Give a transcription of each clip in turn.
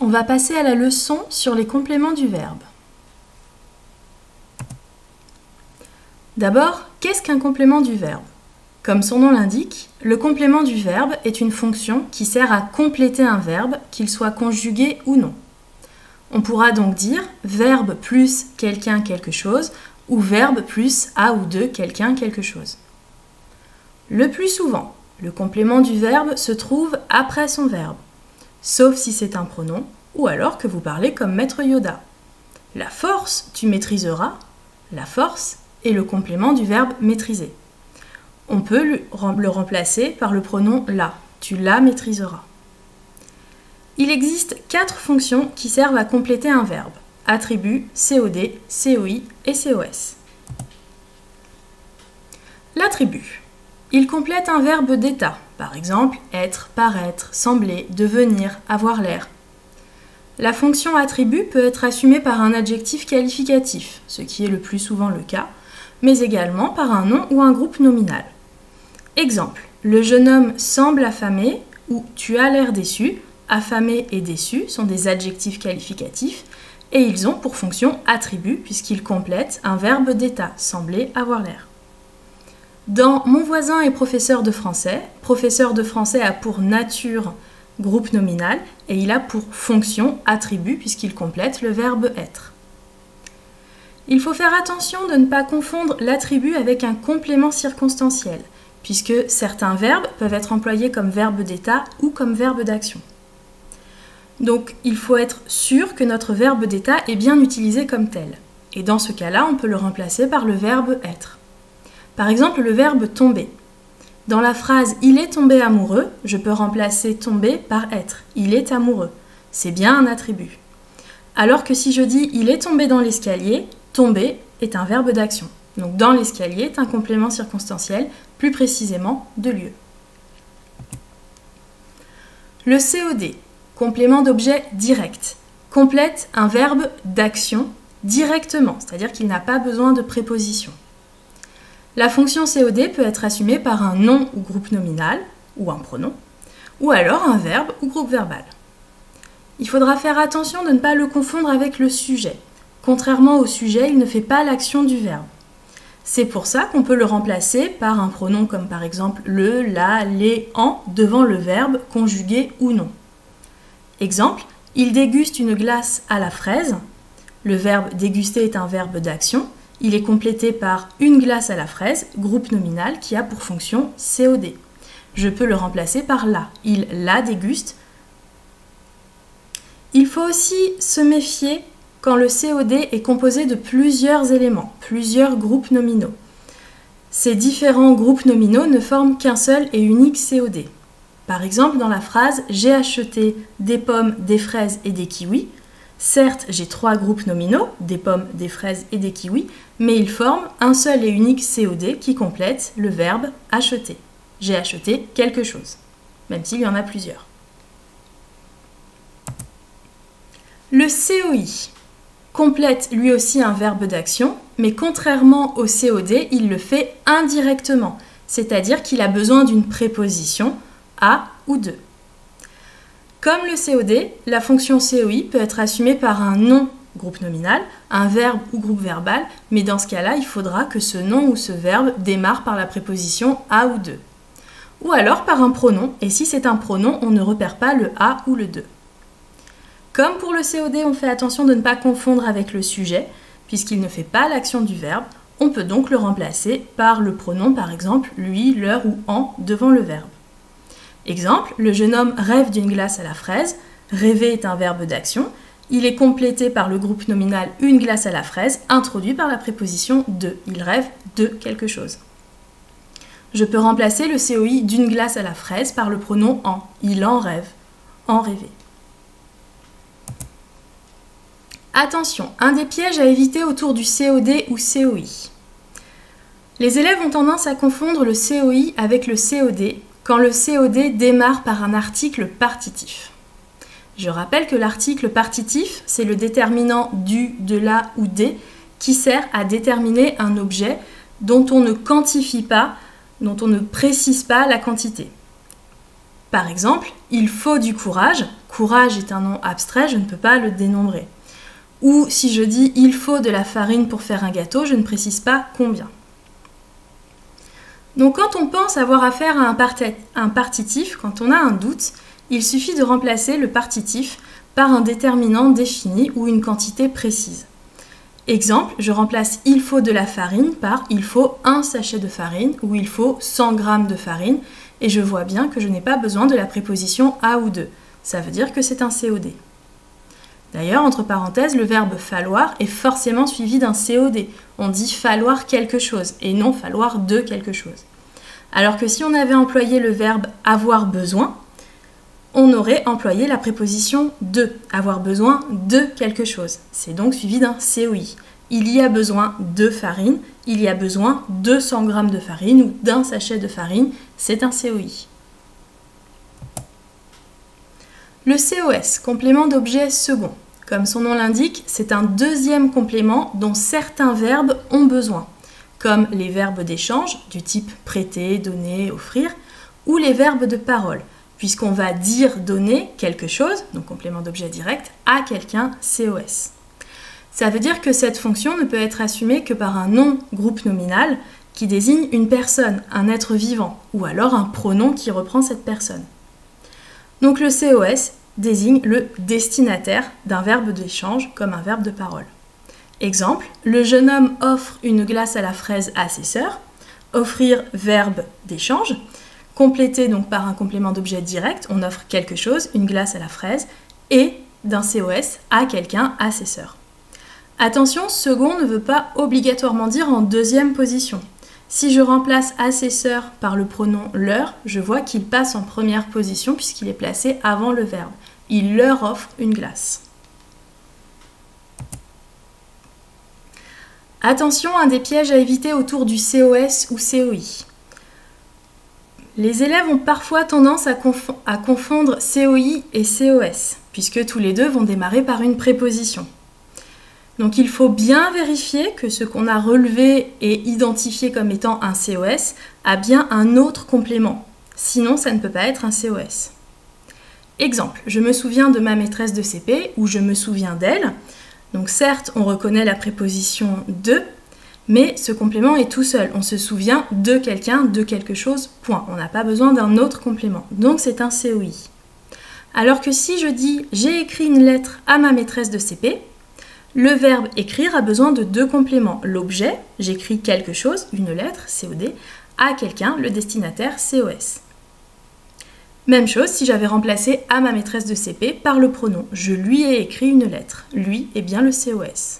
on va passer à la leçon sur les compléments du verbe. D'abord, qu'est-ce qu'un complément du verbe? Comme son nom l'indique, le complément du verbe est une fonction qui sert à compléter un verbe, qu'il soit conjugué ou non. On pourra donc dire verbe plus quelqu'un quelque chose ou verbe plus à ou de quelqu'un quelque chose. Le plus souvent, le complément du verbe se trouve après son verbe, sauf si c'est un pronom ou alors que vous parlez comme Maître Yoda. La force, tu maîtriseras. La force est le complément du verbe maîtriser. On peut le remplacer par le pronom la. Tu la maîtriseras. Il existe 4 fonctions qui servent à compléter un verbe. Attribut, COD, COI et COS. L'attribut. Il complète un verbe d'état, par exemple être, paraître, sembler, devenir, avoir l'air. La fonction attribut peut être assumée par un adjectif qualificatif, ce qui est le plus souvent le cas, mais également par un nom ou un groupe nominal. Exemple, le jeune homme semble affamé ou tu as l'air déçu. Affamé et déçu sont des adjectifs qualificatifs et ils ont pour fonction attribut puisqu'ils complètent un verbe d'état, sembler, avoir l'air. Dans Mon voisin est professeur de français a pour nature groupe nominal et il a pour fonction attribut puisqu'il complète le verbe être. Il faut faire attention de ne pas confondre l'attribut avec un complément circonstanciel puisque certains verbes peuvent être employés comme verbe d'état ou comme verbe d'action. Donc, il faut être sûr que notre verbe d'état est bien utilisé comme tel. Et dans ce cas-là, on peut le remplacer par le verbe être. Par exemple, le verbe tomber. Dans la phrase « il est tombé amoureux », je peux remplacer « tomber » par « être ». Il est amoureux. C'est bien un attribut. Alors que si je dis « il est tombé dans l'escalier », tomber est un verbe d'action. Donc, dans l'escalier est un complément circonstanciel, plus précisément de lieu. Le COD. Complément d'objet direct, complète un verbe d'action directement, c'est-à-dire qu'il n'a pas besoin de préposition. La fonction COD peut être assumée par un nom ou groupe nominal, ou un pronom, ou alors un verbe ou groupe verbal. Il faudra faire attention de ne pas le confondre avec le sujet. Contrairement au sujet, il ne fait pas l'action du verbe. C'est pour ça qu'on peut le remplacer par un pronom comme par exemple le, la, les, en devant le verbe conjugué ou non. Exemple, il déguste une glace à la fraise. Le verbe déguster est un verbe d'action. Il est complété par une glace à la fraise, groupe nominal qui a pour fonction COD. Je peux le remplacer par la. Il la déguste. Il faut aussi se méfier quand le COD est composé de plusieurs éléments, plusieurs groupes nominaux. Ces différents groupes nominaux ne forment qu'un seul et unique COD. Par exemple, dans la phrase « J'ai acheté des pommes, des fraises et des kiwis », certes, j'ai 3 groupes nominaux, des pommes, des fraises et des kiwis, mais ils forment un seul et unique COD qui complète le verbe « acheter ». J'ai acheté quelque chose, même s'il y en a plusieurs. Le COI complète lui aussi un verbe d'action, mais contrairement au COD, il le fait indirectement, c'est-à-dire qu'il a besoin d'une préposition à ou de. Comme le COD, la fonction COI peut être assumée par un nom, groupe nominal, un verbe ou groupe verbal, mais dans ce cas-là, il faudra que ce nom ou ce verbe démarre par la préposition à ou de. Ou alors par un pronom, et si c'est un pronom, on ne repère pas le à ou le de. Comme pour le COD, on fait attention de ne pas confondre avec le sujet, puisqu'il ne fait pas l'action du verbe, on peut donc le remplacer par le pronom, par exemple, lui, leur ou en devant le verbe. Exemple, le jeune homme rêve d'une glace à la fraise. Rêver est un verbe d'action. Il est complété par le groupe nominal une glace à la fraise, introduit par la préposition de. Il rêve de quelque chose. Je peux remplacer le COI d'une glace à la fraise par le pronom en. Il en rêve. En rêver. Attention, un des pièges à éviter autour du COD ou COI. Les élèves ont tendance à confondre le COI avec le COD quand le COD démarre par un article partitif. Je rappelle que l'article partitif, c'est le déterminant du, de la ou des qui sert à déterminer un objet dont on ne quantifie pas, dont on ne précise pas la quantité. Par exemple, il faut du courage. Courage est un nom abstrait, je ne peux pas le dénombrer. Ou si je dis il faut de la farine pour faire un gâteau, je ne précise pas combien. Donc quand on pense avoir affaire à un partitif, quand on a un doute, il suffit de remplacer le partitif par un déterminant défini ou une quantité précise. Exemple, je remplace il faut de la farine par il faut un sachet de farine ou il faut 100 g de farine et je vois bien que je n'ai pas besoin de la préposition à ou de. Ça veut dire que c'est un COD. D'ailleurs, entre parenthèses, le verbe falloir est forcément suivi d'un COD. On dit falloir quelque chose et non falloir de quelque chose. Alors que si on avait employé le verbe avoir besoin, on aurait employé la préposition de, avoir besoin de quelque chose. C'est donc suivi d'un COI. Il y a besoin de farine, il y a besoin de 100 g de farine ou d'un sachet de farine, c'est un COI. Le COS, complément d'objet second. Comme son nom l'indique, c'est un deuxième complément dont certains verbes ont besoin, comme les verbes d'échange, du type prêter, donner, offrir, ou les verbes de parole, puisqu'on va dire donner quelque chose, donc complément d'objet direct, à quelqu'un COS. Ça veut dire que cette fonction ne peut être assumée que par un nom groupe nominal qui désigne une personne, un être vivant, ou alors un pronom qui reprend cette personne. Donc le COS désigne le destinataire d'un verbe d'échange comme un verbe de parole. Exemple, le jeune homme offre une glace à la fraise à ses sœurs. Offrir, verbe d'échange. Complété donc par un complément d'objet direct, on offre quelque chose, une glace à la fraise, et d'un COS à quelqu'un, à ses sœurs. Attention, second ne veut pas obligatoirement dire en deuxième position. Si je remplace à ses sœurs par le pronom leur, je vois qu'il passe en première position puisqu'il est placé avant le verbe. Il leur offre une glace. Attention, un des pièges à éviter autour du COS ou COI. Les élèves ont parfois tendance à confondre COI et COS, puisque tous les deux vont démarrer par une préposition. Donc il faut bien vérifier que ce qu'on a relevé et identifié comme étant un COS a bien un autre complément, sinon ça ne peut pas être un COS. Exemple, je me souviens de ma maîtresse de CP ou je me souviens d'elle. Donc certes, on reconnaît la préposition de, mais ce complément est tout seul. On se souvient de quelqu'un, de quelque chose, point. On n'a pas besoin d'un autre complément. Donc c'est un COI. Alors que si je dis « j'ai écrit une lettre à ma maîtresse de CP », le verbe écrire a besoin de deux compléments. L'objet, j'écris quelque chose, une lettre, COD, à quelqu'un, le destinataire, COS. Même chose si j'avais remplacé à ma maîtresse de CP par le pronom. Je lui ai écrit une lettre. Lui est bien le COS.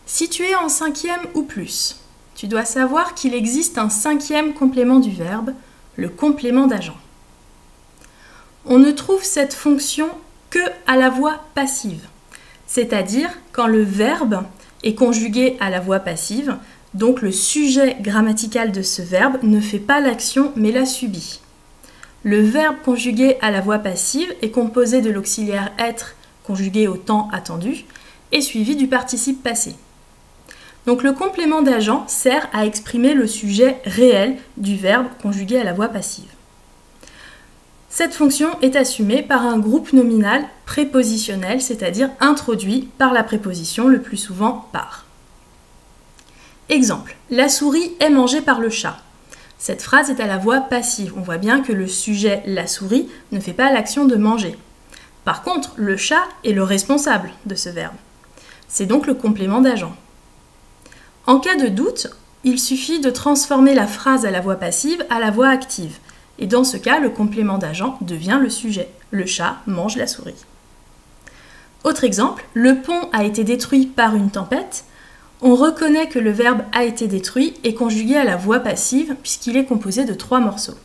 Si tu es en cinquième ou plus, tu dois savoir qu'il existe un cinquième complément du verbe, le complément d'agent. On ne trouve cette fonction que à la voix passive, c'est-à-dire quand le verbe est conjugué à la voix passive, donc le sujet grammatical de ce verbe ne fait pas l'action mais la subit. Le verbe conjugué à la voix passive est composé de l'auxiliaire être conjugué au temps attendu et suivi du participe passé. Donc le complément d'agent sert à exprimer le sujet réel du verbe conjugué à la voix passive. Cette fonction est assumée par un groupe nominal prépositionnel, c'est-à-dire introduit par la préposition, le plus souvent par. Exemple, la souris est mangée par le chat. Cette phrase est à la voix passive. On voit bien que le sujet, la souris, ne fait pas l'action de manger. Par contre, le chat est le responsable de ce verbe. C'est donc le complément d'agent. En cas de doute, il suffit de transformer la phrase à la voix passive à la voix active. Et dans ce cas, le complément d'agent devient le sujet. Le chat mange la souris. Autre exemple, le pont a été détruit par une tempête. On reconnaît que le verbe a été détruit est conjugué à la voix passive puisqu'il est composé de 3 morceaux.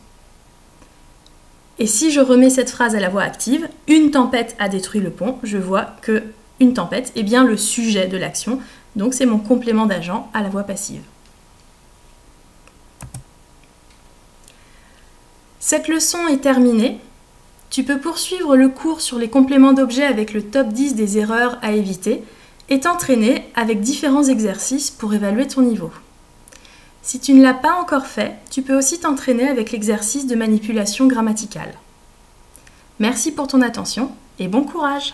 Et si je remets cette phrase à la voix active, une tempête a détruit le pont, je vois que une tempête est bien le sujet de l'action, donc c'est mon complément d'agent à la voix passive. Cette leçon est terminée. Tu peux poursuivre le cours sur les compléments d'objets avec le top 10 des erreurs à éviter et t'entraîner avec différents exercices pour évaluer ton niveau. Si tu ne l'as pas encore fait, tu peux aussi t'entraîner avec l'exercice de manipulation grammaticale. Merci pour ton attention et bon courage!